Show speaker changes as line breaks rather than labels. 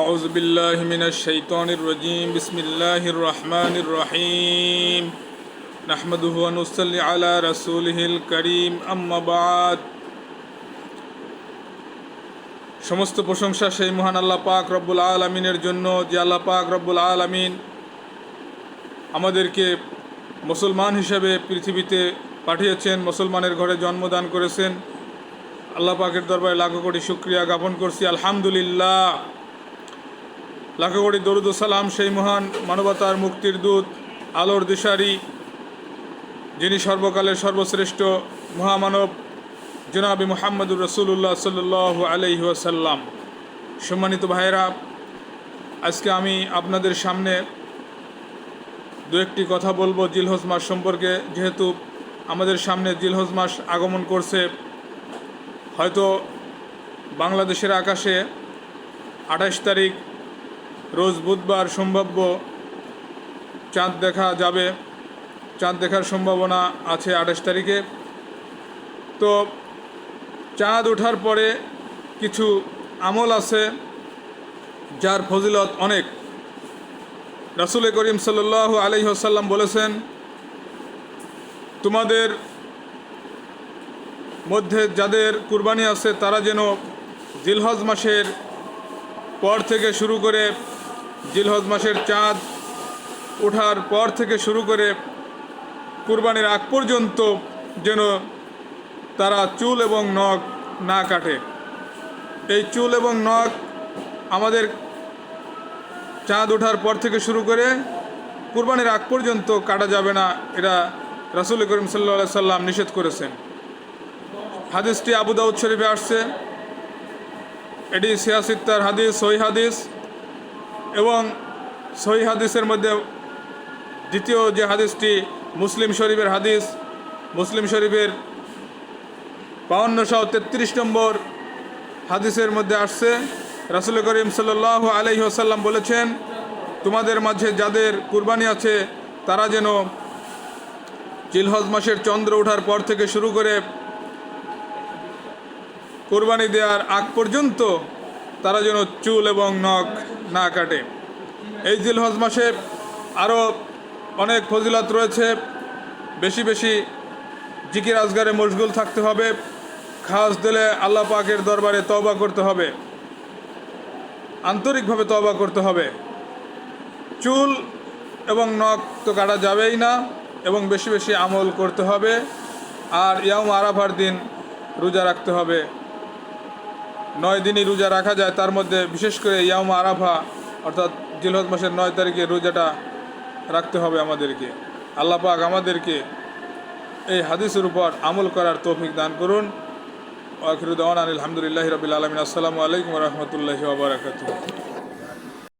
أعوذ بالله من الشيطان الرجيم بسم الله الرحمن الرحيم نحمده ونصلي على رسوله الكريم أما بعد সমস্ত প্রশংসা সেই মহান আল্লাহ পাক রব্বুল আলামিনের জন্য যে আল্লাহ পাক রব্বুল আলামিন আমাদেরকে মুসলমান হিসেবে পৃথিবীতে পাঠিয়েছেন, মুসলমানের ঘরে জন্মদান করেছেন। আল্লাহ পাকের দরবারে লাখো কোটি শুকরিয়া জ্ঞাপন করছি, আলহামদুলিল্লাহ। লাখো কোটি দরুদ ও সালাম সেই মহান মানবতার মুক্তির দূত, আলোর দিশারি, যিনি সর্বকালের সর্বশ্রেষ্ঠ মহামানব জনাবে মুহাম্মদুর রাসূলুল্লাহ সাল্লাল্লাহু আলাইহি ওয়াসাল্লাম। সম্মানিত ভাইয়েরা, আজকে আমি আপনাদের সামনে দু একটি কথা বলবো জিলহজ মাস সম্পর্কে। যেহেতু আমাদের সামনে জিলহজ মাস আগমন করছে, হয়তো বাংলাদেশের আকাশে 28 তারিখ রোজ বুধবার সম্ভাব্য চাঁদ দেখা যাবে, চাঁদ দেখার সম্ভাবনা আছে 28 তারিখে। তো চাঁদ ওঠার পরে কিছু আমল আছে যার ফজিলত অনেক। রাসূল করিম সাল্লাল্লাহু আলাইহি ওয়াসাল্লাম বলেছেন, তোমাদের মধ্যে যাদের কুরবানি আছে তারা যেন জিলহজ মাসের পর থেকে শুরু করে, জিলহজ মাসের চাঁদ ওঠার পর থেকে শুরু করে কুরবানির আগ পর্যন্ত যেন তারা চুল এবং নখ না কাটে। এই চুল এবং নখ আমাদের চাঁদ ওঠার পর থেকে শুরু করে কুরবানির আগ পর্যন্ত কাটা যাবে না, এটা রাসূল করিম সাল্লাল্লাহু আলাইহি সাল্লাম নিষেধ করেছেন। হাদিসটি আবু দাউদ শরীফে আসছে, এটি সিয়াসিত্তার হাদিস, সহিহ হাদিস। এবং সহিহ হাদিসের মধ্যে দ্বিতীয় যে হাদিসটি মুসলিম শরীফের হাদিস, মুসলিম শরীফের 5233 নম্বর হাদিসের মধ্যে আসছে, রাসূল করিম সাল্লাল্লাহু আলাইহি ওয়াসাল্লাম বলেছেন, তোমাদের মাঝে যাদের কুরবানি আছে তারা যেন জিলহজ মাসের চন্দ্র ওঠার পর থেকে শুরু করে কুরবানি দেওয়ার আগ পর্যন্ত তারা যেন চুল এবং নখ না কাটে। এই জিলহজ মাসে আরও অনেক ফজিলত রয়েছে। বেশি বেশি জিকির আজগারে মশগুল থাকতে হবে, খাস দিলে আল্লাহ পাকের দরবারে তওবা করতে হবে, আন্তরিকভাবে তওবা করতে হবে। চুল এবং নখ তো কাটা যাবেই না, এবং বেশি বেশি আমল করতে হবে। আর ইয়াউম আরাফার দিন রোজা রাখতে হবে। 9 দিনই রোজা রাখা যায়, তার মধ্যে বিশেষ করে ইয়াউম আরাফা অর্থাৎ জিলহজ মাসের 9 তারিখে রোজাটা রাখতে হবে আমাদেরকে। আল্লাহ পাক আমাদেরকে এই হাদিসের উপর আমল করার তৌফিক দান করুন। ওয়া আখিরু দাওয়ানা আলহামদুলিল্লাহি রাব্বিল আলামিন। আসসালামু আলাইকুম ওয়া রাহমাতুল্লাহি ওয়া বারাকাতুহু।